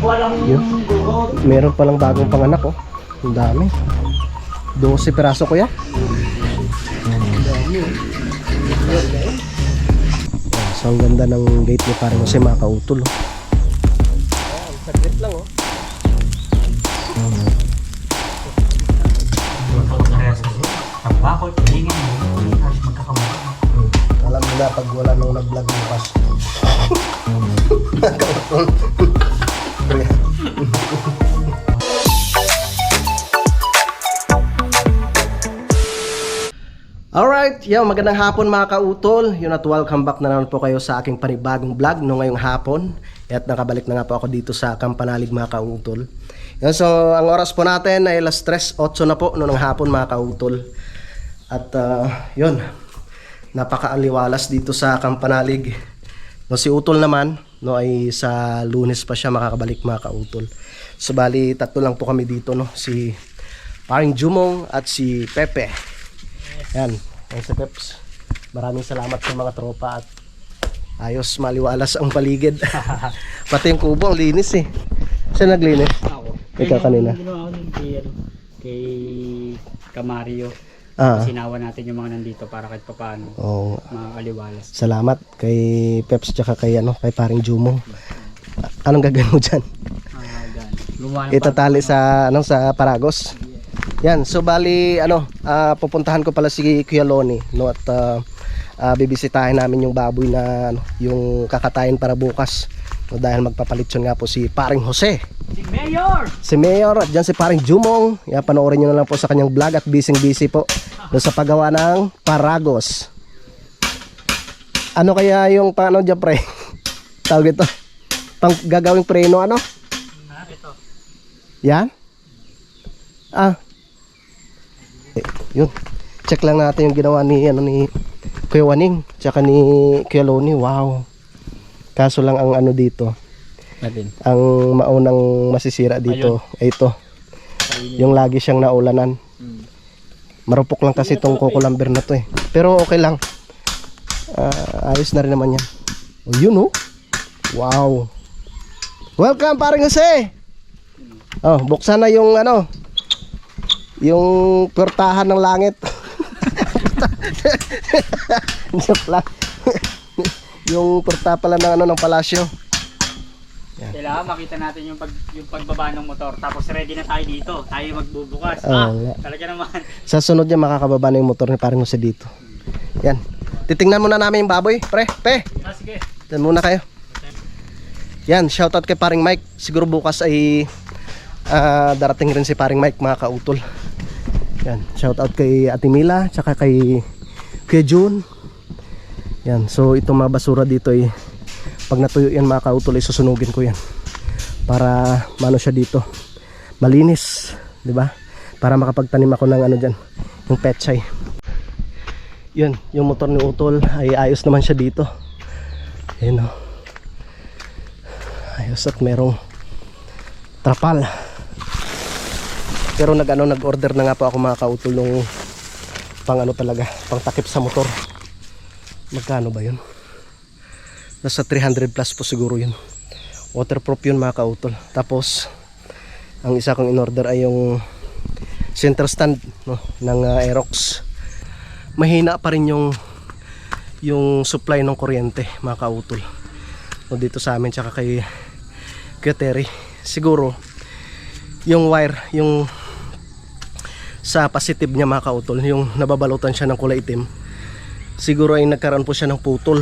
Yun. Meron palang bagong panganak oh. Ang dami. 12 piraso kuya. Ang dami oh. So ang ganda ng gate ni parang kasi makautol oh. Saglit lang oh. Ang bakol, tingin mo, magkakamukha. Alam mo na pag wala nung nag-vlog bukas. Alright, magandang hapon mga kautol. Yun at welcome back na naman po kayo sa aking panibagong vlog no ngayong hapon. At nakabalik na nga po ako dito sa Kampanalig mga kautol. Yan, so ang oras po natin ay 3:08 na po no ng hapon mga kautol. At yun, napakaaliwalas dito sa Kampanalig. No, si Utol naman no ay sa Lunes pa siya makakabalik mga kautol. So bali tatlo lang po kami dito no, si Paring Jumong at si Pepe. Yan, ay sa Peps. Maraming salamat sa mga tropa at ayos maliwalas ang paligid. Pati yung kubo ang linis eh. Saan naglinis? Ako. Ikaw kanina. Ginawa ko din kay Kamario. Sinawa natin yung mga nandito para kahit paano makaliwalas. Salamat kay Peps tsaka kay kay Paring Jumong. Anong gagawin mo diyan? Itatali sa sa Paragos. Yan, so bali pupuntahan ko pala si Kuya Loni no at bibisitahin namin yung baboy na yung kakatayin para bukas. No, dahil magpapalit yun nga po si Paring Jose. Si Mayor at dyan si Paring Jumong. Yan, panoorin nyo na lang po sa kanyang vlog at busy po no, sa paggawa ng Paragos. Ano kaya yung paano dyan pre? Tawag ito. Pang gagawing preno ano? Ito. Yan? Yun. Check lang natin yung ginawa ni ni Kuya Waning tsaka ni Kuya Loni. Wow. Kaso lang ang dito. Ang maunang masisira dito ay ito. Yung lagi siyang naulanan. Marupok lang kasi itong kukulamber na to eh. Pero okay lang. Ayos na rin naman yan. Oh, yun oh. Wow. Welcome Paring Jose. Oh, buksan na yung yung portahan ng langit. Joke lang. Yung porta pala ng ng palasyo. Yan. Kailangan makita natin yung pagbaba ng motor. Tapos ready na tayo dito. Tayo magbubukas. Talaga naman. Sa sunod niya makakababa na yung motor ni Paring Jose dito. Yan. Titingnan muna namin yung baboy. Pe. Sige. Tingnan muna kayo. Yan, shoutout kay Paring Mike. Siguro bukas ay darating rin si Paring Mike mga kautol. Yan, shoutout kay Ate Mila tsaka kay June. Yan, so itong mga basura dito ay pag natuyo yan mga kautol ay susunugin ko yan para mano siya dito malinis, di ba? Para makapagtanim ako ng diyan, yung pechay. Yun, yung motor ni Utol ay ayos naman siya dito. Ayun oh. Ayos at merong trapal. Pero nag-order na nga po ako mga kautol ng pang talaga, pang takip sa motor. Magkano ba yun? Nasa 300 plus po siguro yun. Waterproof yun mga kautol. Tapos ang isa kong in-order ay yung center stand no, ng Aerox. Mahina pa rin yung supply ng kuryente mga kautol no, dito sa amin tsaka kay Terry. Siguro yung wire, yung sa positive niya mga kautol, yung nababalutan siya ng kulay itim, siguro ay nagkaroon po siya ng putol,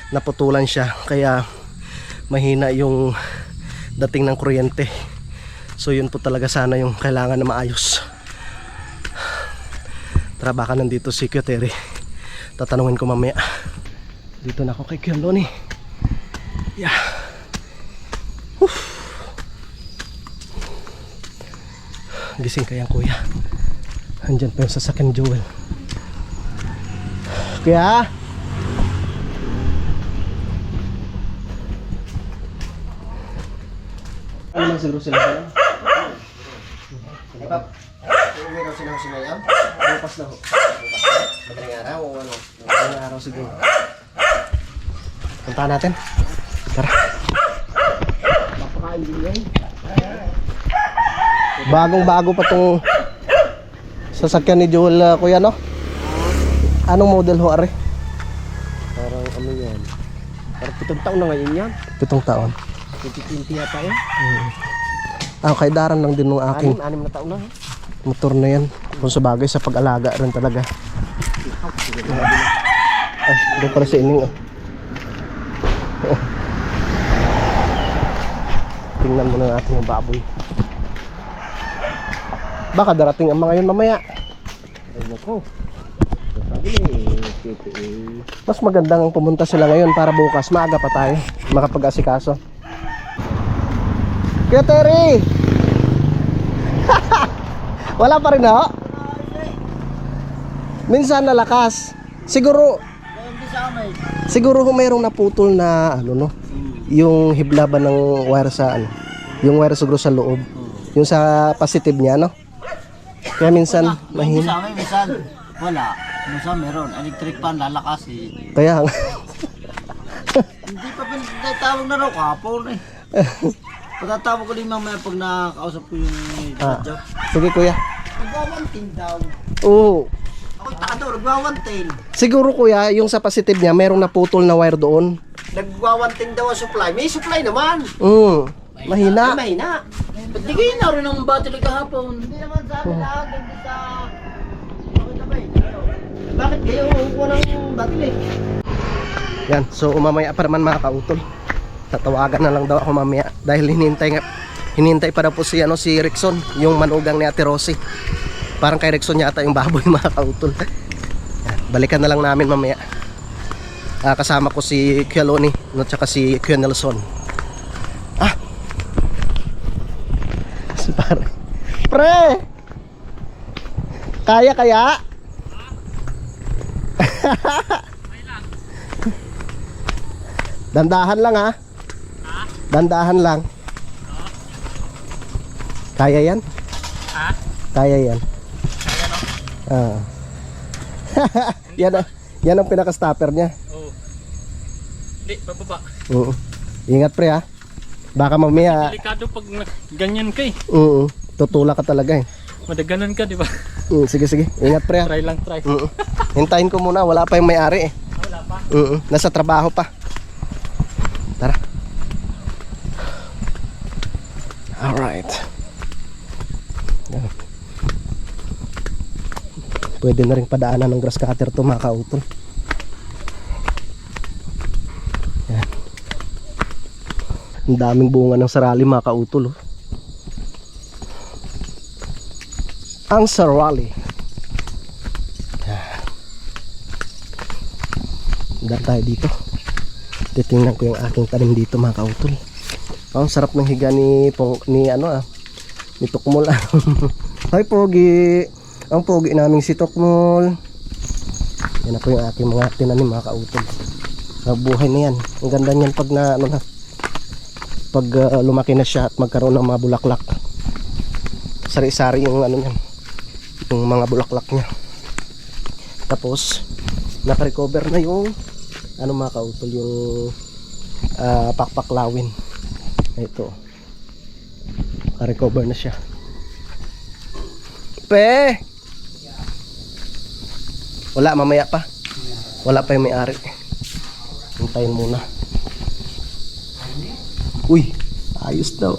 naputulan siya, kaya mahina yung dating ng kuryente. So yun po talaga sana yung kailangan na maayos. Tara, baka nandito si Kuya Terry, tatanungin ko mamaya. Dito na ako kay Kuya Loni. Yeah. Gising kaya kuya. Andyan pa yung sasakyan Joel. Kuya? Ano man siguro sila pala? Sige pap. Uwi daw sila sa ngayon? Bukas na ho. Madaling araw o ano? Madaling araw siguro. Puntahan natin. Tara. Bagong bago pa tong sasakyan ni Joel, kuya, no? Anong model ho, are? Parang ano yan. Parang 7 taon na ngayon yan. 7 taon. 2020 yata yan. Kay daran lang din ng aking 6 na taon na. motor na yan. Kung sa bagay, sa pag-alaga rin talaga. Ay, doon pala si Ining. Tingnan muna natin yung baboy. Baka darating ang mga yun mamaya. Ay nako. Sabi ni Mas magandang pumunta sila ngayon para bukas maaga pa tayo makapag-asikaso. Kuya Terry! Wala pa rin ho? Minsan nalakas. Siguro ho mayroong naputol na ano, no? Yung hiblaban ng wire sa ano, yung wire siguro sa loob. Yung sa positive niya, no? Kaya minsan mahina. Minsan wala. Minsan meron. Electric fan lalakas eh. Kaya Hindi pa pinatawag na raw kapon eh. Pagkatawag ko din mamaya pag nakakausap ko yung radyo. sige kuya. Nagwawantin daw. Oo. Ako taka daw, nagwawantin. Siguro kuya, yung sa positive niya mayroong naputol na wire doon. Nagwawantin daw ang supply. May supply naman. Mahina. Mahina. Patigay na rin ang battery kahapon. Hindi naman sabi lahat. Hindi sa... Bakit kayo walang battery? Yan, so umamaya pa naman mga kautol. Tatawagan na lang daw ako mamaya dahil hinintay pa daw po si Rickson, yung manugang ni Ate Rosie. Parang kay Rickson yata yung baboy mga kautol. Yan, balikan na lang namin mamaya. Kasama ko si Kuya Loni at saka si Kuya Nelson. Si pare. Pre! Kaya? Dandahan lang ha. Dandahan lang. Kaya yan? Ha? Kaya yan. Kaya no? Yan ang pinaka-stopper niya. Oo. Hindi, bababa. Oo. Ingat pre ha. Baka mamaya Delikado pag ganyan ka eh. tutula ka talaga eh. Madaganan ka, di ba? Sige. Ingat pre ha. Try lang, try. Hintayin ko muna, wala pa yung may-ari eh. Wala pa. Nasa trabaho pa. Tara. Alright. Yan. Pwede na rin padaanan ng grass cutter to mga kautol. Yan. Ang daming bunga ng sarali mga kautol. Ang sarali. Daan tayo dito. Titingnan ko yung aking tanim dito mga kautol. Ang sarap ng higa ni Tukmol. Hi Pogi. Ang pogi namin si Tukmol. Yan ako yung aking mga tinanim mga kautol. Buhay na yan. Ang ganda niyan pag pag lumaki na siya at magkaroon ng mga bulaklak. Sari-sari yung niyan. Yung mga bulaklak niya. Tapos naka-recover na yung mga kautol, yung pakpaklawin. Ito. Naka-recover na siya. Pe! Wala, mamaya pa. Wala pa yung may-ari. Hintayin muna. Uy, ayos daw.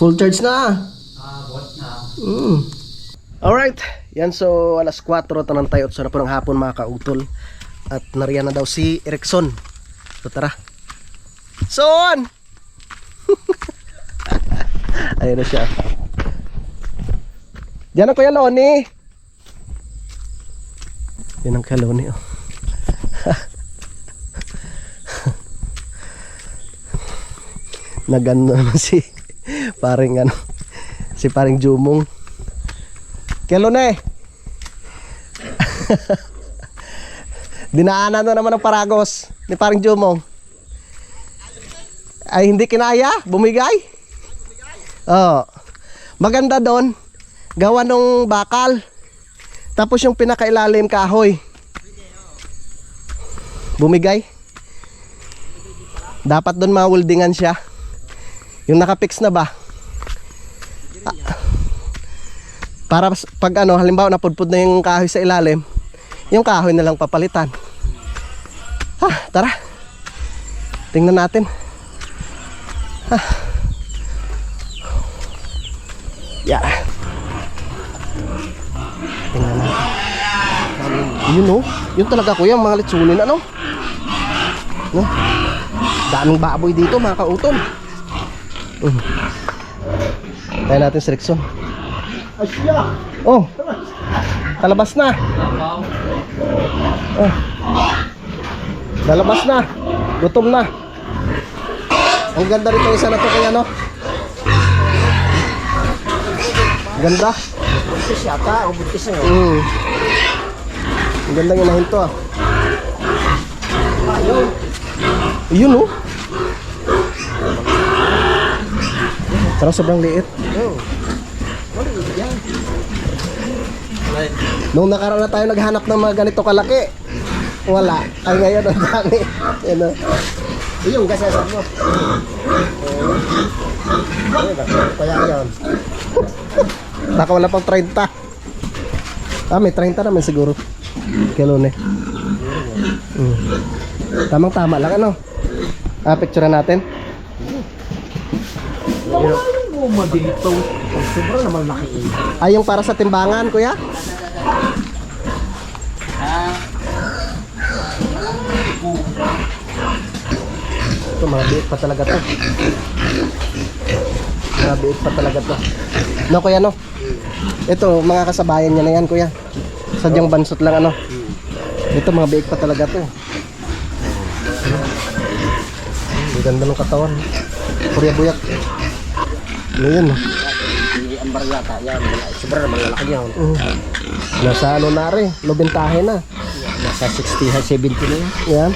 Full charge na. Alright. Yan, so alas 4 tanan tayo. So na po ng hapon mga kautol. At nariyan na daw si Rickson. So tara. Son! Ayun na siya. Diyan ang Kuya Loni. Yan ang Kuya Loni, oh. Nagano naman si paring Jumong. Kuya Loni. Dinaanan na naman ng Paragos ni paring Jumong. Ay hindi kinaya, bumigay. Oh. Maganda doon. Gawa nung bakal. Tapos yung pinakailalim kahoy. Bumigay. Dapat doon ma-weldingan siya. Yung nakapix na ba? Para pag ano, halimbawa napudpud na yung kahoy sa ilalim, yung kahoy na lang papalitan. Tara. Tingnan natin. Yeah. Tingnan natin. Yun oh. Yun talaga kuya, mga litsunin ano? No? Daming baboy dito mga kautol. Tayo natin si Rickson. Asya! Oh. Talabas na. Oh. Lalabas na. Gutom na. Ang ganda rito isa na to kaya no. Ganda. Buntis yata, o buntis na yun. Ang ganda yung nahinto ah. Ayun. Yun oh. Parang sobrang liit. Nung nakaraan na tayo naghanap ng mga ganito kalaki, wala. Ay ngayon ang dami. Yan o. Yung gasasap mo. Kaya yun. Baka wala pang 30. May 30 naman siguro. Kilo ne. Tamang tama lang ano. Picture natin. Wala yung guma dito. Sobra naman laki. Ay yung para sa timbangan kuya. Ito mga biit pa talaga to. Mga biit pa talaga to. No kuya no? Ito mga kasabayan niya na yan kuya. Sadyang bansot lang ano. Ito mga biit pa talaga to. Ang ganda ng katawan. Kurya buyak. Ngayon. Hindi ang baryata yan. Sobra naman lalaki yan. Nasa ano na rin. Lubintahe na. Nasa 60, 70 na yan. Yan.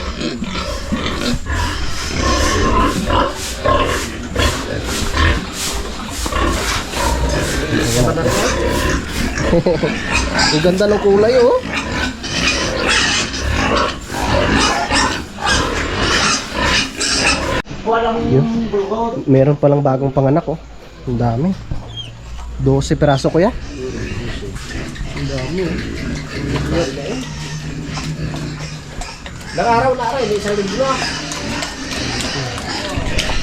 Ang ganda ng kulay oh. Yun. Meron palang bagong panganak oh. Ang dami. 12 piraso kuya. Ang dami oh. Nang-araw na rin, isang linggo na.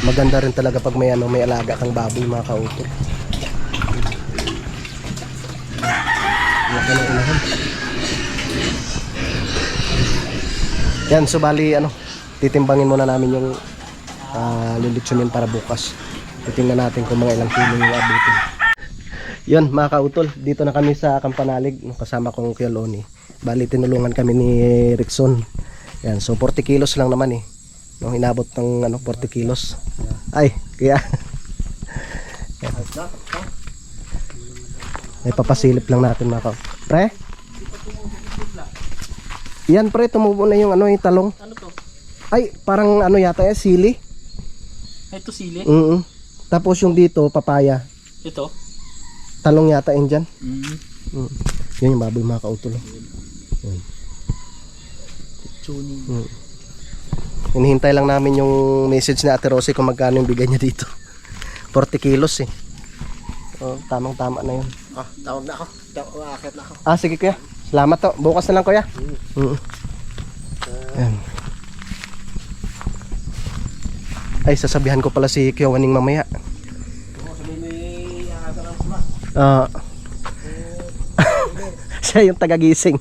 Maganda rin talaga pag may ano, may alaga kang baboy mga kautol. Laki ng unahan. Yan, so bali ano, titimbangin muna namin yung lilitsunin para bukas. Titingnan natin kung mga ilang kilo yung abutin. Yun mga kautol, dito na kami sa Kampanalig kasama kong Kuya Loni. Bali tinulungan kami ni Rickson. Yan, so 40 kilos lang naman eh. No, inabot ng ano 40 kilos. Ay, kaya may papasilip lang natin mga kautol. Pre? Yan pre, tumubo na yung ano yung talong. Ano to? Ay, parang ano yata sili. Ito sili? Tapos yung dito, papaya. Ito? Talong yata yun dyan. Yun yung baboy mga kautol. Hinihintay lang namin yung message ni Ate Rosie kung magkano yung bigay niya dito. 40 kilos eh. Oh, tamang tama na yun. Tawag na ako. Akit na ako. Sige kuya. Salamat to. Bukas na lang kuya. Yan. Ay, sasabihan ko pala si Kuya Waning mamaya. Siya yung tagagising.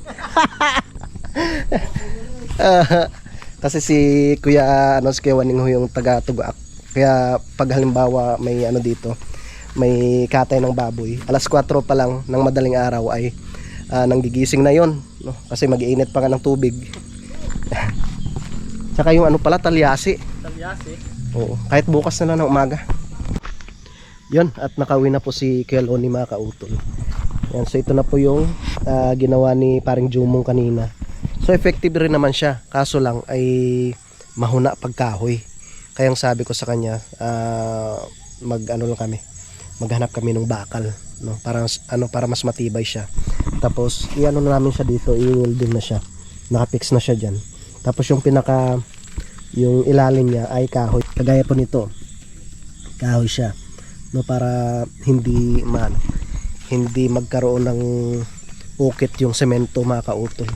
Kasi si Kuya si Kuya Waning yung taga-tugaak. Kaya pag halimbawa may ano dito, may katay ng baboy, alas 4 pa lang ng madaling araw ay nanggigising na yon, no? Kasi mag-iinit pa nga ng tubig. Tsaka yung ano pala, talyasi. Oo, kahit bukas na lang ng umaga. Yun, at nakauwi na po si Kuya Loni mga kautol. Yan, so ito na po yung ginawa ni paring Jumong kanina. So effective rin naman siya, kaso lang ay mahuna pagkahoy. Kaya ang sabi ko sa kanya, maghanap kami ng bakal, no? Para mas matibay siya. Tapos iano na namin siya dito, i-welding na siya. Naka-fix na siya diyan. Tapos yung ilalim niya ay kahoy. Kagaya po nito. Kahoy siya, no, para hindi hindi magkaroon ng ukit yung semento, mga kautol.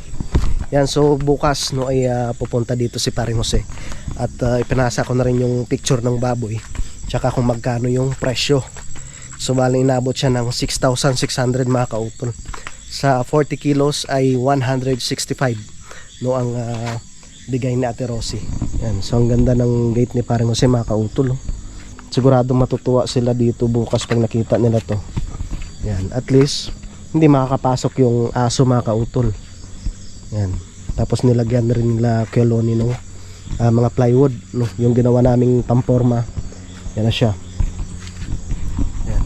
Yan, so bukas, no, ay pupunta dito si Paring Jose at ipinasa ko na rin yung picture ng baboy tsaka kung magkano yung presyo. So bali inabot siya ng 6,600, mga kautol. Sa 40 kilos ay 165, no, ang bigay ni Ate Rosie. Yan, so ang ganda ng gate ni Paring Jose, mga kautol, no? Siguradong matutuwa sila dito bukas pag nakita nila to. Yan, at least hindi makakapasok yung aso, mga kautol. Yan. Tapos nilagyan na rin nila keloni ng mga plywood, no, yung ginawa naming pamporma. Yan na siya. Yan.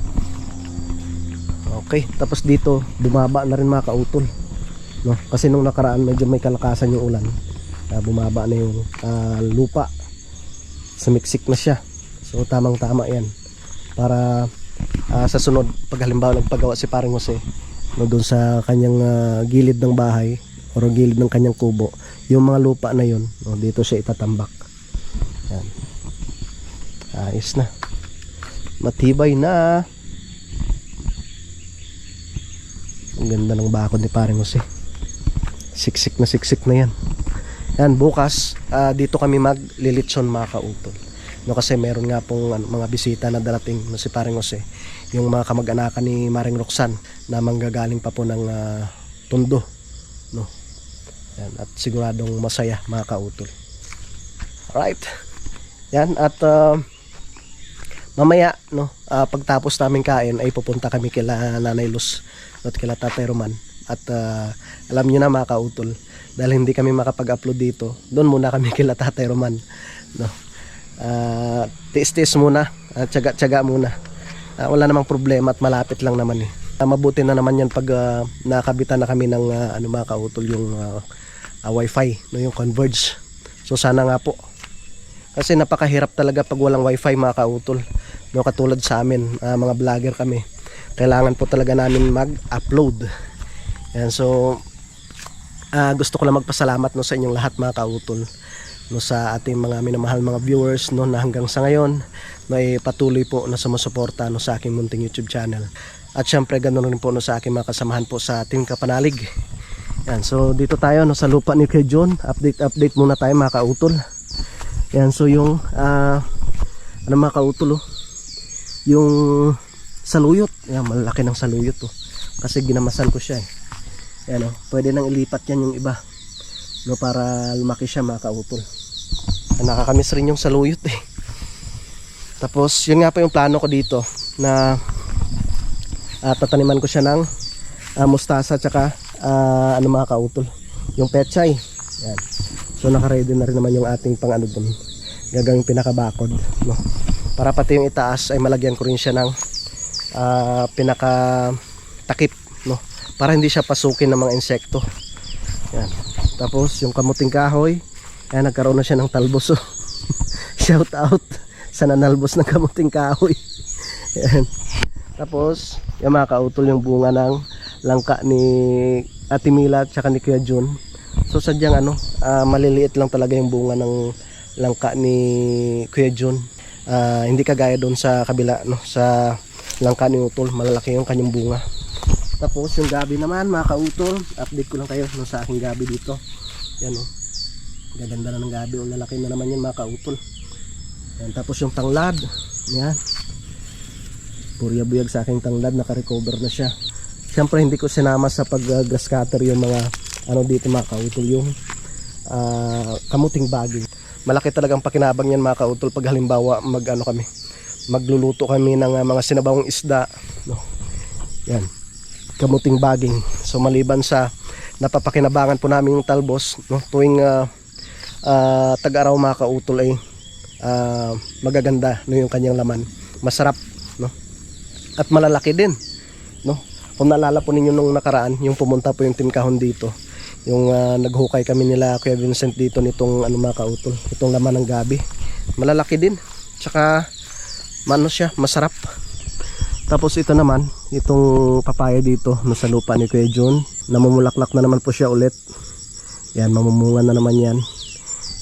Okay, tapos dito bumaba na rin, mga kautol, no, kasi nung nakaraan medyo may kalakasan yung ulan. Bumaba na yung lupa, sumiksik na siya. So tamang tama yan para sa sunod pag halimbawa nagpagawa si Paring Jose, no, doon sa kanyang gilid ng bahay o gilid ng kanyang kubo, yung mga lupa na yun, no, dito siya itatambak. Yan. Ayos na, matibay na. Ang ganda ng bakod ni Paring Jose, siksik na yan. Yan, bukas dito kami maglilitson, mga kautol, no, kasi meron nga pong mga bisita na darating, no, si Paring Jose, yung mga kamag-anakan ni Maring Roxanne na manggagaling pa po ng Tondo, no. Yan, at siguradong masaya, mga kautol. Alright. Yan, at mamaya, no, pagtapos namin kain ay pupunta kami kila Nanay Luz at kila Tatay Roman. At alam niyo na, mga kautol, dahil hindi kami makapag-upload dito, doon muna kami kila Tatay Roman, no. Tiis-tiis muna, tiyaga-tiyaga muna. Wala namang problema at malapit lang naman eh. Mabuti na naman yan pag nakabitan na kami ng mga kautol, yung wifi, no, yung Converge. So sana nga po, kasi napakahirap talaga pag walang wifi, mga kautol, no, katulad sa amin, mga vlogger kami, kailangan po talaga namin mag-upload. Yan, so gusto ko lang magpasalamat, no, sa inyong lahat, mga kautol, no, sa ating mga minamahal mga viewers, no, na hanggang sa ngayon, no, ay patuloy po na sumusuporta, no, sa aking munting YouTube channel. At syempre ganoon rin po, no, sa aking mga kasamahan po sa ating kapanalig. Yan, so dito tayo, no, sa lupa ni Kuya John. Update muna tayo, mga kautol. Yan, so yung mga kautol, oh, yung saluyot. Yan, malaki ng saluyot, oh, kasi ginamasan ko siya eh. Yan, oh, pwede nang ilipat yan yung iba, no, para lumaki siya, mga kautol. Nakakamiss rin yung saluyot eh. Tapos yun nga po yung plano ko dito, na tataniman ko siya ng mustasa tsaka mga kautol, yung pechay. Yan. So naka-ready na rin naman yung ating pang dun, gagang pinakabakod, no, para pati yung itaas ay malagyan ko rin siya ng pinakatakip, no, para hindi siya pasukin ng mga insekto. Yan. Tapos yung kamuting kahoy, ayan, nagkaroon na siya ng talbos, oh. Shout out sa nanalbos ng kamuting kahoy. Ayan. Tapos yung, mga kautol, yung bunga ng langka ni Ate Mila at saka ni Kuya John. So sadyang maliliit lang talaga yung bunga ng langka ni Kuya John. Hindi kagaya doon sa kabila, no, sa langka ni Utol, malalaki yung kanyang bunga. Tapos yung gabi naman, mga kautol, update ko lang kayo, no, sa aking gabi dito. Yan, oh, gaganda na ng gabi, oh, lalaki na naman yan, mga kautol. Yan, tapos yung tanglad, yan, purya-buyag sa aking tanglad, naka-recover na siya. Siyempre hindi ko sinama sa pag-grass cutter yung mga dito, mga kautol, yung kamuting baging. Malaki talagang pakinabang yan, mga kautol, pag halimbawa magluluto kami ng mga sinabawang isda, no. Yan, kamuting baging. So maliban sa napapakinabangan po namin yung talbos, no, tuwing tag-araw, mga kautol, ay magaganda, no, yung kanyang laman, masarap, no, at malalaki din, no. Kung naalala po ninyo nung nakaraan, yung pumunta po yung Team Kahon dito, yung naghukay kami nila Kuya Vincent dito nitong mga kautol, itong laman ng gabi, malalaki din, tsaka siya, masarap. Tapos ito naman, itong papaya dito, no, sa lupa ni Kuya John, namumulaklak na naman po siya ulit. Yan, mamumunga na naman yan.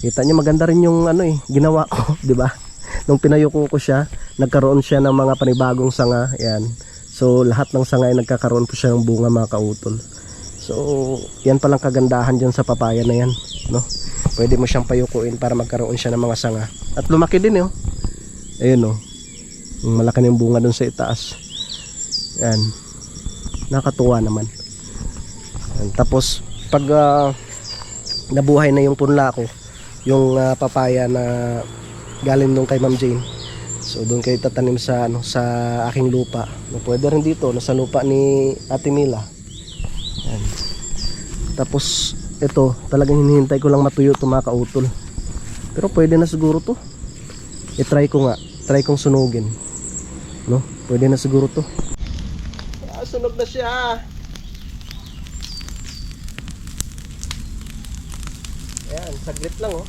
Kita niyo, maganda rin yung ginawa ko, di ba? Nung pinayuko ko siya, nagkaroon siya ng mga panibagong sanga. Yan. So lahat ng sanga ay nagkakaroon po siya ng bunga mga kautol. So yan palang kagandahan dyan sa papaya na yan, no? Pwede mo siyang payukuin para magkaroon siya ng mga sanga. At lumaki din oh. Ayun oh. Malaki na yung bunga dun sa itaas. Yan. Nakatuwa naman. Yan. Tapos pag nabuhay na yung punla ko, yung papaya na galing nung kay Ma'am Jane, so doon kayo tatanim sa sa aking lupa. Pwede rin dito sa lupa ni Ate Mila. Yan. Tapos ito talagang hinihintay ko lang matuyo ito mga kautol, pero pwede na siguro to. I-try ko nga, try kong sunugin, no? Pwede na siguro to. Sunog na siya. Ayan, saglit lang oh.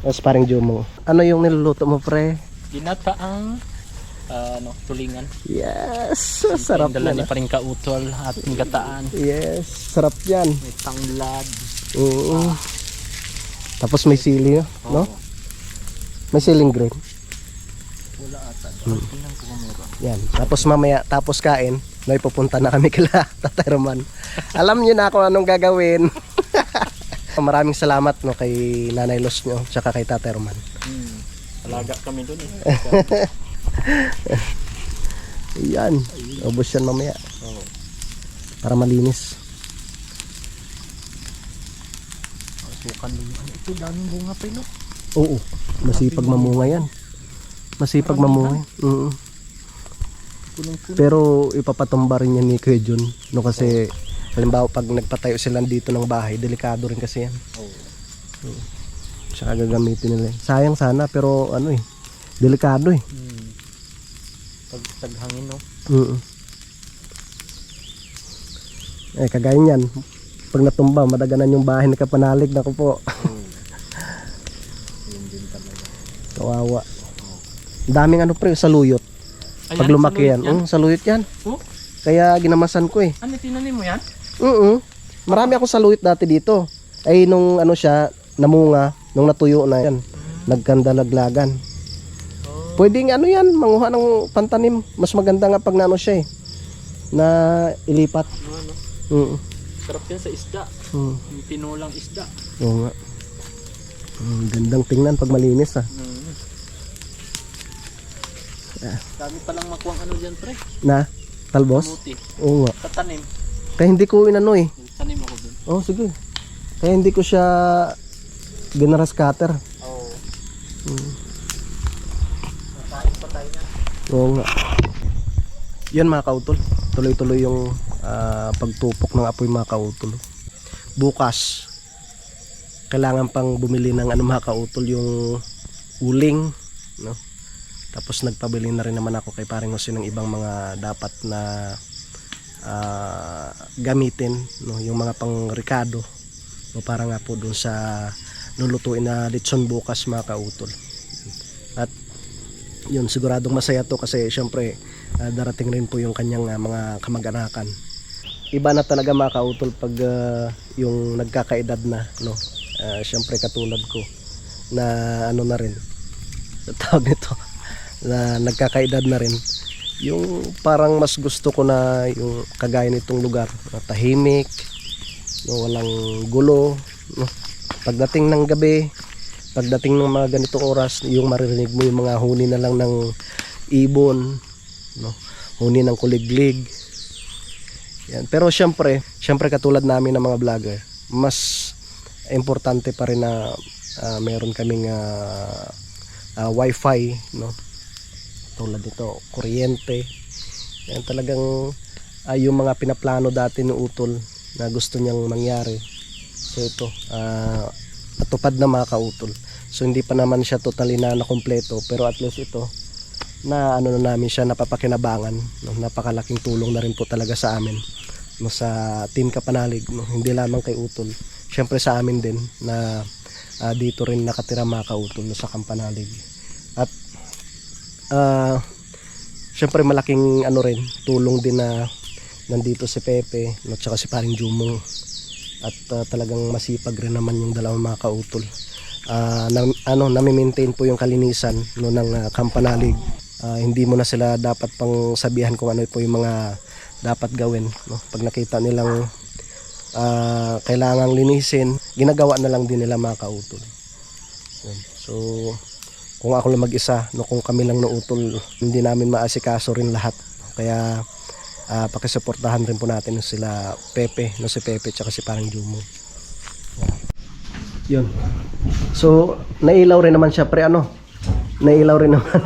Tapos parang Jomo. Ano yung niluluto mo, pre? Ginataang tulingan. Yes, sarap Dala na. ni pa rin kautol at gataan. Yes, sarap yan. May tanglad. Oo. Tapos may sili, no? May siling green. Wala ata. Tingnan ko kung meron. Yan. Tapos mamaya, tapos kain, may pupunta na kami kila Tatay Roman. Alam niyo na kung anong gagawin. Maraming salamat no kay Nanay Los nyo, tsaka kay Tatay Roman. Alaga kami doon eh. Yan. Ubos yan mamaya. Para malinis. Sukan din. Ito daming bunga pa no? Oo. Masipag mamunga yan. Masipag mamunga. Oo. Pero ipapatumba rin yan ni Kuya Jun, no, kasi halimbawa pag nagpatayo sila dito ng bahay, delikado rin kasi yan. Tsaka gagamitin nila. Sayang sana pero ano delikado eh. Pag taghangin no? Kagaya niyan. Pag natumba, madaganan yung bahay ni Kapanalig. Naku po. Yun din talaga. Kawawa. Daming pre, saluyot. Pag lumaki yan. Saluyot yan. Oh? Kaya ginamasan ko eh. Ano, tinanim mo yan? Marami akong saluyot dati dito. Ay nung siya, namunga, nung natuyo na yan. Nagkandalaglagan. Pwedeng yan, manguha ng pantanim. Mas maganda nga pag siya eh. Na ilipat. Sarap yan sa isda. Yung tinulang isda. Oo nga. Gandang tingnan pag malinis Dami palang makuwang dyan pre. Na? Talbos? Kamuti. Oo nga. Tatanim. Kaya hindi ko eh. Tanim ako dun. Sige. Kaya hindi ko siya ginaras cutter. Nakain pa tayo niya. Oo nga. Yan mga kautol. Tuloy-tuloy yung pagtupok ng apoy mga kautol. Bukas kailangan pang bumili ng mga kautol, yung uling, no? Tapos nagpabili na rin naman ako kay Paring Jose ng ibang mga dapat na gamitin, no? Yung mga pang Ricardo, no? Para nga po dun sa lulutuin na lechon bukas mga kautol. At yun, siguradong masaya to kasi syempre darating rin po yung kanyang mga kamag-anakan. Iba na talaga mga kautol pag yung nagkakaedad na, no? Syempre katulad ko na na rin tawag nito, na nagkakaedad na rin, yung parang mas gusto ko na yung kagaya nitong lugar na tahimik, no? Walang gulo, no? Pagdating ng gabi, pagdating ng mga ganitong oras, yung maririnig mo yung mga huni na lang ng ibon, no? Huni ng kuliglig. Yan. Pero syempre katulad namin ng mga vlogger, mas importante pa rin na meron kaming wifi, no? Tulad nito, kuryente. Yan, talagang yung mga pinaplano dati ni Utol na gusto niyang mangyari. So ito, natupad na mga kautol. So hindi pa naman siya totally na kompleto, pero at least ito na na namin siya napapakinabangan, no? Napakalaking tulong na rin po talaga sa amin, no? Sa Team Kapanalig, no? Hindi lamang kay Utol, syempre sa amin din na dito rin nakatira mga kautol, no? Sa Kampanalig. At syempre malaking rin tulong din na nandito si Pepe, no? Tsaka si Paring Jumong. At talagang masipag rin naman yung dalawang mga kautol. nami-maintain po yung kalinisan no, ng kampanalig. Hindi mo na sila dapat pang sabihan kung ano po yung mga dapat gawin no? Pag nakita nilang kailangang linisin, ginagawa na lang din nila mga kautol. So kung ako lang mag-isa no, kung kami lang nautol, hindi namin maasikaso rin lahat. Kaya pakisuportahan rin po natin sila Pepe, no, si Pepe tsaka si parang Jumo. Yun. So nailaw rin naman siya pre, ano? Nailaw rin naman.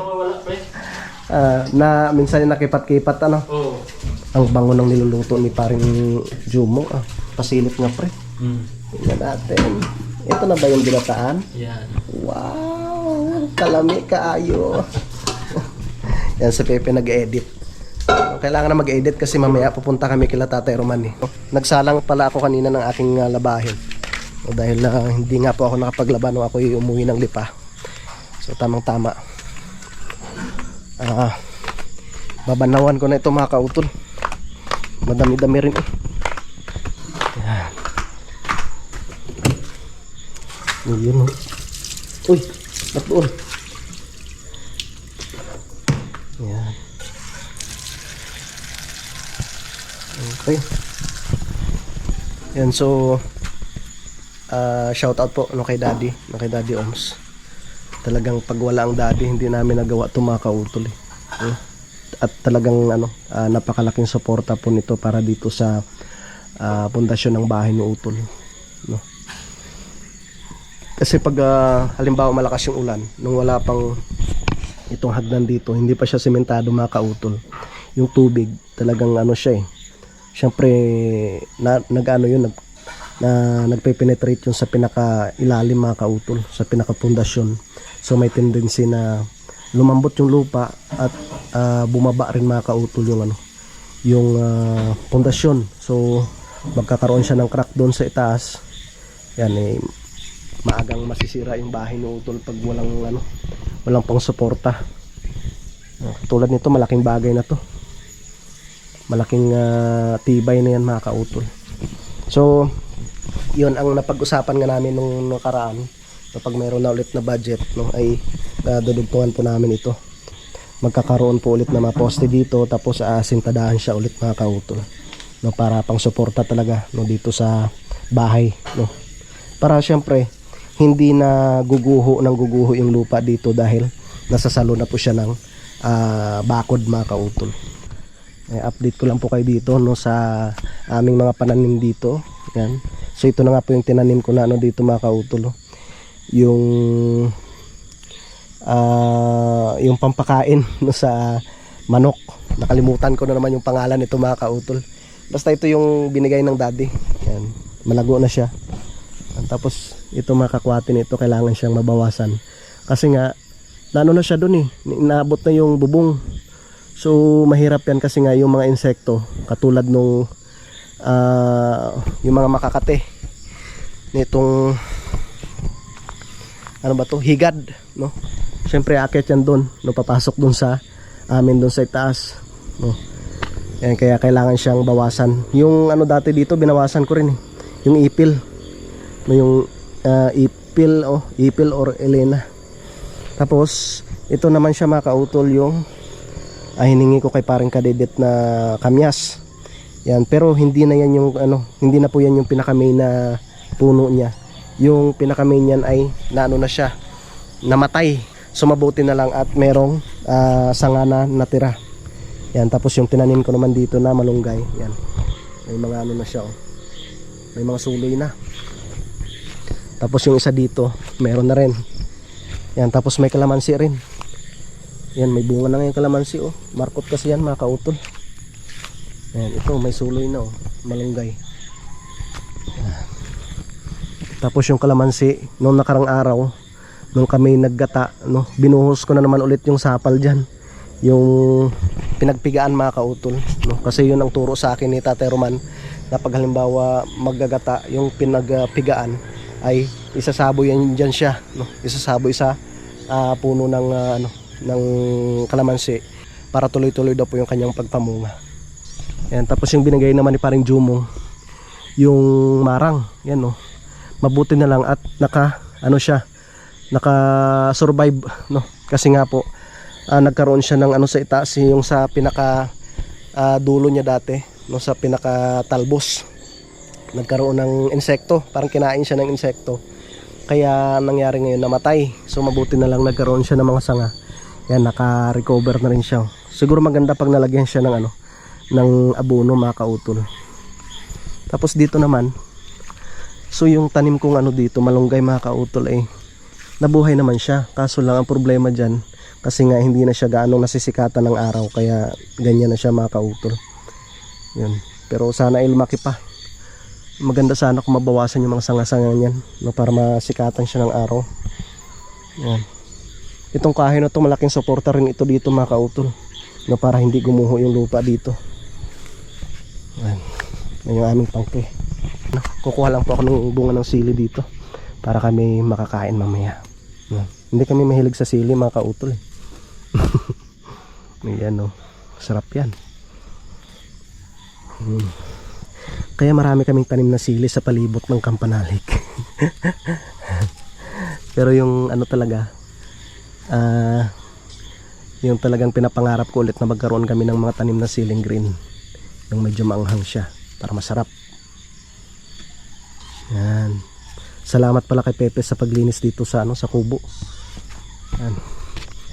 Na minsan nakipat-kipat ano. Oo. Ang bango ng niluluto ni paring Jumo. Pasilip nga pre. Tingnan natin. Ito na ba yung binataan? Yan. Wow! Kalami kaayo. Yan si Pepe nag-edit. Kailangan na mag-edit kasi mamaya pupunta kami kila Tatay Roman eh. Nagsalang pala ako kanina ng aking labahin. Dahil hindi nga po ako nakapaglaba nung ako umuwi ng Lipa. So tamang tama. Babanawan ko na ito mga kautol. Madami-dami rin eh. Yan. Yun oh. Uy! Matuon. Yan. Okay. Yan, so shout out po no, kay Daddy Oms. Talagang pag wala ang Daddy, hindi namin nagawa ito mga kautol eh. At talagang napakalaking suporta po nito para dito sa pundasyon ng bahay ni Utol no? Kasi pag halimbawa malakas yung ulan, nung wala pang itong hagdan dito, hindi pa siya sementado mga kautol, yung tubig talagang siya eh. Siyempre nagpe-penetrate yung sa pinaka ilalim mga kautol, sa pinaka pundasyon. So may tendency na lumambot yung lupa at bumaba rin mga kautol yung pundasyon. So magkakaroon siya ng crack doon sa itaas. Yan eh, maagang masisira yung bahay ni Utol pag walang pang suporta. Tulad nito, malaking bagay na to. Malaking tibay na yan mga kautol. So yun ang napag-usapan nga namin nung nakaraan. Kapag mayroon na ulit na budget no, ay dudugtungan po namin ito. Magkakaroon po ulit na mga poste dito, tapos sintadahan siya ulit mga kautol no, para pang suporta talaga no, dito sa bahay no. Para syempre hindi na guguho yung lupa dito dahil nasasalo na po siya ng bakod mga kautol. Update ko lang po kayo dito no, sa aming mga pananim dito. Yan. So ito na nga po yung tinanim ko na dito mga kautol. Yung pampakain no, sa manok. Nakalimutan ko na naman yung pangalan nito mga kautol. Basta ito yung binigay ng Daddy. Yan. Malago na siya. Tapos ito mga kakwate nito, kailangan siyang mabawasan. Kasi nga na siya dun eh. Naabot na yung bubong. So mahirap yan kasi nga yung mga insekto katulad nung yung mga makakate nitong higad no. Siyempre aakyat yan doon no, papasok doon sa amin doon sa itaas no. Yan, kaya kailangan siyang bawasan. Yung dati dito binawasan ko rin eh, yung ipil no, yung ipil or Elena. Tapos ito naman siya mga kautol yung hiningi ko kay parang kadedet na kamyas. Yan, pero hindi na yan yung hindi na po yan yung pinaka-main na puno niya. Yung pinaka-main niyan ay na siya, namatay. So mabuti na lang at merong sanga na natira. Yan, tapos yung tinanim ko naman dito na malunggay, yan. May mga na siya oh. May mga suloy na. Tapos yung isa dito, meron na rin. Yan, tapos may kalamansi rin. Yan, may bunga na ngayon kalamansi oh. Markot kasi yan mga kautol. Yan, ito may suloy na oh, malunggay. Yan. Tapos yung kalamansi, nung nakarang araw, nung kami naggata, no, binuhos ko na naman ulit yung sapal dyan. Yung pinagpigaan mga kautol, no? Kasi yun ang turo sa akin ni Tatay Roman, na pag halimbawa maggagata, yung pinagpigaan ay isasaboy yan dyan siya, no? Isasaboy sa puno ng ng kalamansi para tuloy-tuloy daw po yung kanyang pagpamunga. Yan, tapos yung binigay naman ni paring Jumong, yung marang, yan no. Mabuti na lang at naka siya, naka-survive, no? Kasi nga po nagkaroon siya ng ano sa itaas, yung sa pinaka dulo niya dati, no, sa pinaka talbos. Nagkaroon ng insekto, parang kinain siya ng insekto. Kaya nangyari ngayon namatay. So mabuti na lang nagkaroon siya ng mga sanga. Yan, naka-recover na rin siya. Siguro maganda pag nalagyan siya ng ano, ng abono, mga kautol. Tapos dito naman, so yung tanim kong ano dito, malunggay, mga kautol, nabuhay naman siya. Kaso lang ang problema dyan, kasi nga hindi na siya gaano nasisikatan ng araw, kaya ganyan na siya, mga kautol. Yun. Pero sana ay lumaki pa. Maganda sana kung mabawasan yung mga sanga-sanga niyan, no, para masikatan siya ng araw. Yan. Itong kahoy na to, malaking suporta rin ito dito, mga kautol, no, para hindi gumuho yung lupa dito. Yan. Yan yung aming pangke. Kukuha lang po ako ng bunga ng sili dito para kami makakain mamaya. Yan. Hindi kami mahilig sa sili, mga kautol. Ayan, no. Sarap yan. Kaya marami kaming tanim na sili sa palibot ng Campanalik. Pero yung ano talaga, yung talagang pinapangarap ko ulit na magkaroon kami ng mga tanim na siling green, yung medyo maanghang siya para masarap. Yan. Salamat pala kay Pepe sa paglinis dito sa ano, sa kubo. Yan.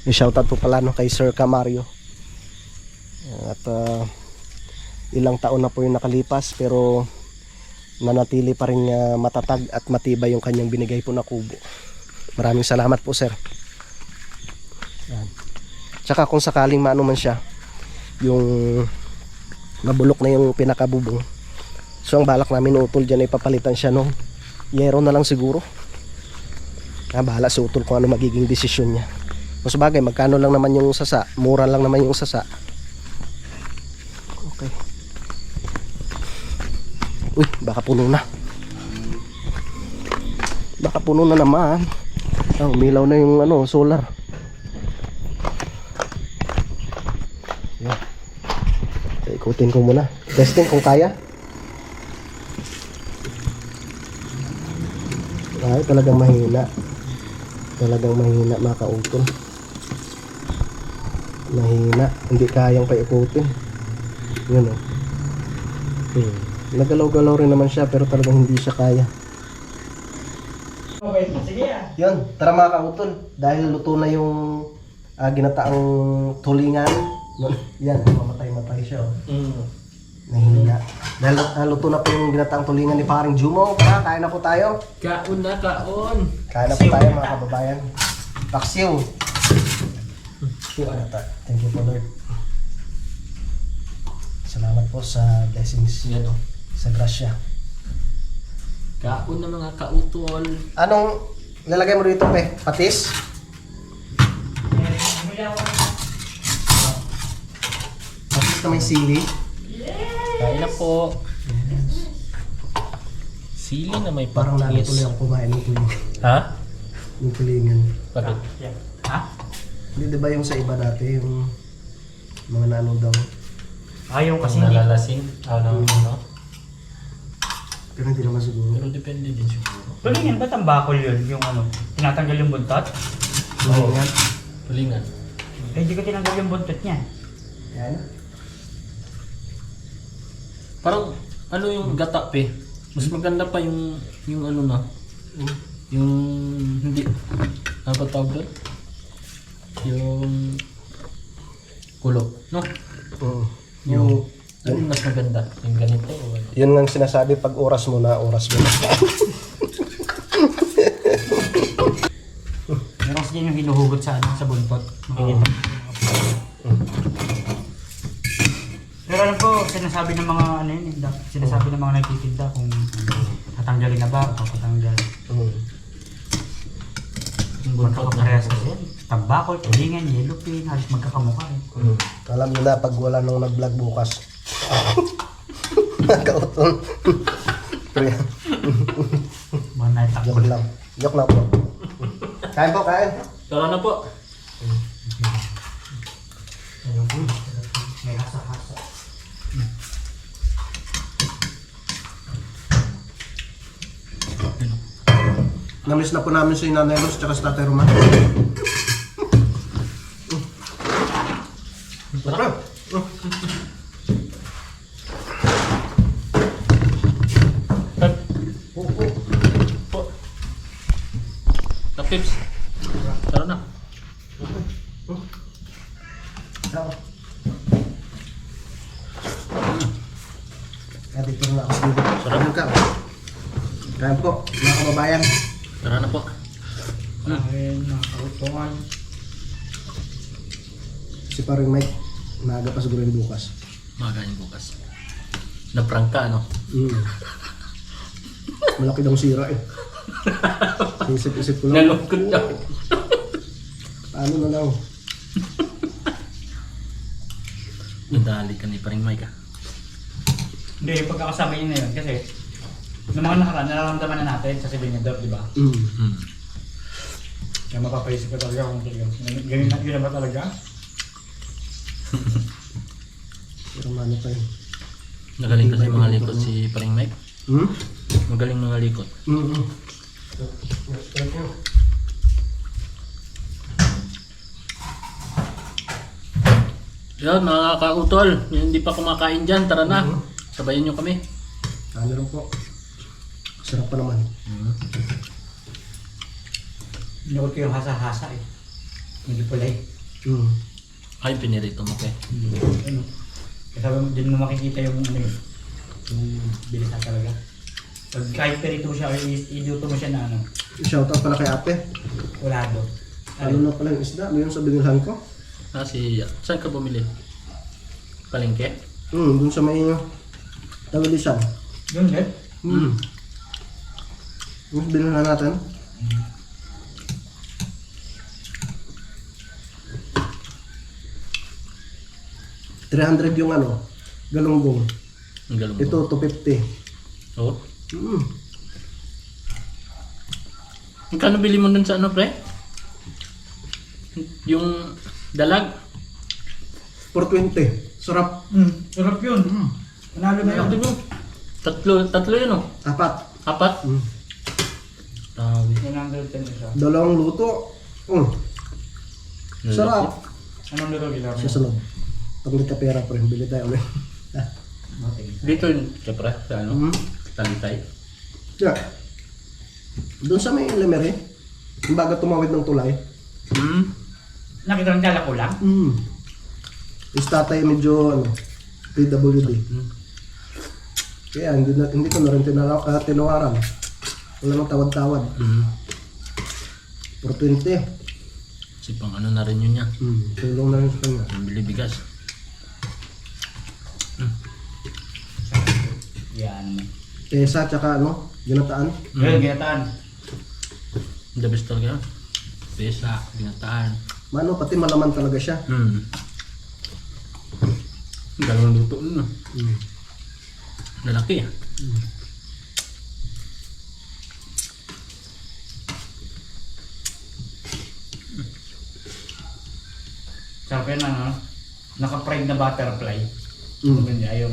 I-shoutout po pala, no, kay Sir Camario. At ilang taon na po yung nakalipas, pero nanatili pa rin matatag at matibay yung kanyang binigay po na kubo. Maraming salamat po, sir. Yan. Tsaka kung sakaling maano man siya, yung nabulok na yung pinakabubong, so ang balak namin utol dyan ay papalitan siya no yero na lang siguro. Bahala si utol kung ano magiging desisyon niya. Mas bagay, magkano lang naman yung sasa, mura lang naman yung sasa. Okay. Uy, baka puno na. Baka puno na naman. Umilaw na yung ano, solar. Yan. Ikutin ko muna. Testing kung kaya. Ay, talagang mahina. Talagang mahina, mga kautol. Mahina. Hindi kayang paikutin. Yun o. Nagalaw-galaw rin naman siya, pero talagang hindi siya kaya. Okay, sige ah. Yun, tara mga kautol. Dahil luto na yung ginataang tulingan. Yan, mamatay-matay siya. Nahina. Dahil luto na po yung ginataang tulingan ni paring Jumo. Tara, kain na po tayo. Kaon na, kaon. Kain na po tayo, mga kababayan. Paksiw. Thank you po, Lord. Salamat po sa blessings. Yan o. Sa grasya. Kaon na mga kautol. Anong lalagay mo dito, pe? Patis? Patis na may sili. Kain na po. Sili na may Parang namin patis. tuloy ako kumain ng tulingan. Ha? Yung tulingan. Bakit? Ha? Hindi, diba yung sa iba dati, yung mga nano daw. Ayaw kasi Ang hindi. nalalasing? No? Pero hindi naman siguro. Pero depende din siguro. Tulingan ba tambakol yun? Yung ano, tinatanggal yung buntot? Tulingan. Tulingan. Eh, di ko tinanggal yung buntot niya. Yan. Parang ano yung gatap eh. Mas maganda pa yung ano na. Yung hindi. Ano ba tawag doon? Yung kulo. No? Oo. Yung yun mas maganda. Yung ganito o ano. Yun nga sinasabi, pag oras mo na, oras mo na. Meron kasi yung hinuhugot sa ano, sa buntot. Makikita. Pero alam ko, sinasabi ng mga ano yun, sinasabi ng mga nagtitinda kung tatanggalin na ba o papatanggal. Yung buntot na. Magkakaparehas kasi yan. Tambakol, tulingan, yellow pin, halos magkakamukha eh. Alam nyo na, pag wala nung nag-vlog bukas. Nakautol. Mga naitakbo. Joke lang. Joke lang po. Kain po, kain. Tara na po. May hasa-hasa. Namiss na po namin si Nanay Rose tsaka si Tatay Roman. Tara. Kapips. Tara na. Dito na ako dito. Sarap. Ka. Kaya po, mga kababayan. Tara na po. Ayun, nakakautungan. Si paring Mike, maaga pa siguro yung bukas. Magaling bukas. Na-prank ka, no? Malaki daw sira eh. Isip-isip ko lang. Nalungkot ka. Paano na lang? Nadali ka ni paring Mike, ah. Hindi, yung pagkakasama yun na yun kasi noong mga nakaraan, nararamdaman na natin sa Sibinyador, di ba? Hmm. Kaya mapapaisip ko talaga kung ganyan na ba talaga? Pero mano pa yun. Magaling kasi mga likot si paring Mike. Magaling mga likot. Yan, mga kautol. Yung hindi pa kumakain dyan, tara na. Sabayan nyo kami. Ano rin po. Sarap pa naman. Inukot ko yung hasa-hasa eh. Hindi pula eh. Ay, pinirito mo kay. Ano? Kasi din mo makikita yung ano yun. Yung bilisa talaga. Pag kahit perito mo siya, iduto mo siya na ano. Shoutout pala kay ate. Ulado. Ano na pala yung isda? Ano yung sa binilhan ko? Saan ka bumili? Palengke? Dun sa may Tawilisan. Yun din? Yung binilhan natin. $300 yung ano, galunggong. Ang galong mo. Ito, $250. Oo. Magkano bili mo dun sa ano, pre? Yung dalag? $420. Sarap. Sarap yun. Manalo na yun. Tatlo yun, oh. 4. 4? Tawi. 110 isa. Dalawang luto. Sarap. Anong luto gila mo? Sa sunod. Pag may kapera pa rin, bili tayo ulit. Dito yun, syempre, sa ano? Talitay. Yeah. Doon sa may Lemery, yung bago tumawid ng tulay. Nakita ng dala ko lang? Is tatay medyo ano, PWD. Kaya hindi ko na rin tinawaran. Wala nang tawad-tawad. $420. Kasi pang ano na rin yun niya. Tulong na rin sa kanya. Yung bili bigas. Yan. Pesa tsaka ano, ginataan. Ngayon, ginataan. The best talaga. Pesa, ginataan. Mano, pati malaman talaga siya. Dalawang luto nun, no? Lalaki, ah. Sarap yan ano? Naka-fried na butterfly. Ganyan, ayaw.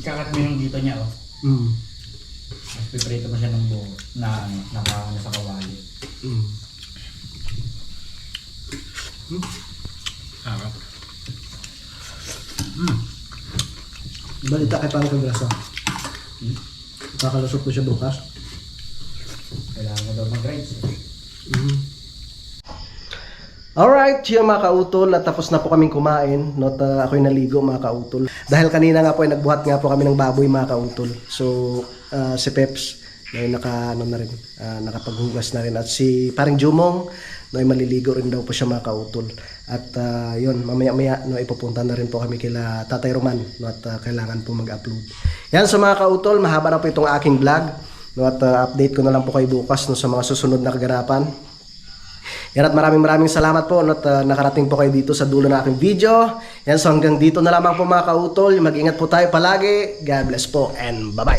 Ikakat mo yung dito niya, oh. Tapos piprito mo siya ng buo na ano, nasa kawali. Sarap. Balita kay Pang Kagrasa. Kakalusot ko siya bukas. Kailangan ko daw mag-rides. Alright, yung mga kautol, at tapos na po kaming kumain. Not ako'y naligo mga kautol. Dahil kanina nga po ay nagbuhat nga po kami ng baboy mga kautol. So si Peps ay nakapaghugas na rin. At si paring Jumong ay maliligo rin daw po siya mga kautol. At yun, mamaya-maya ipupunta na rin po kami kila Tatay Roman. At kailangan po mag-upload. Yan sa mga kautol, mahaba na po itong aking vlog. At update ko na lang po kayo bukas sa mga susunod na kaganapan. Yan at maraming salamat po at nakarating po kayo dito sa dulo ng aking video. Yan, so hanggang dito na lamang po mga kautol. Mag-ingat po tayo palagi. God bless po and bye-bye.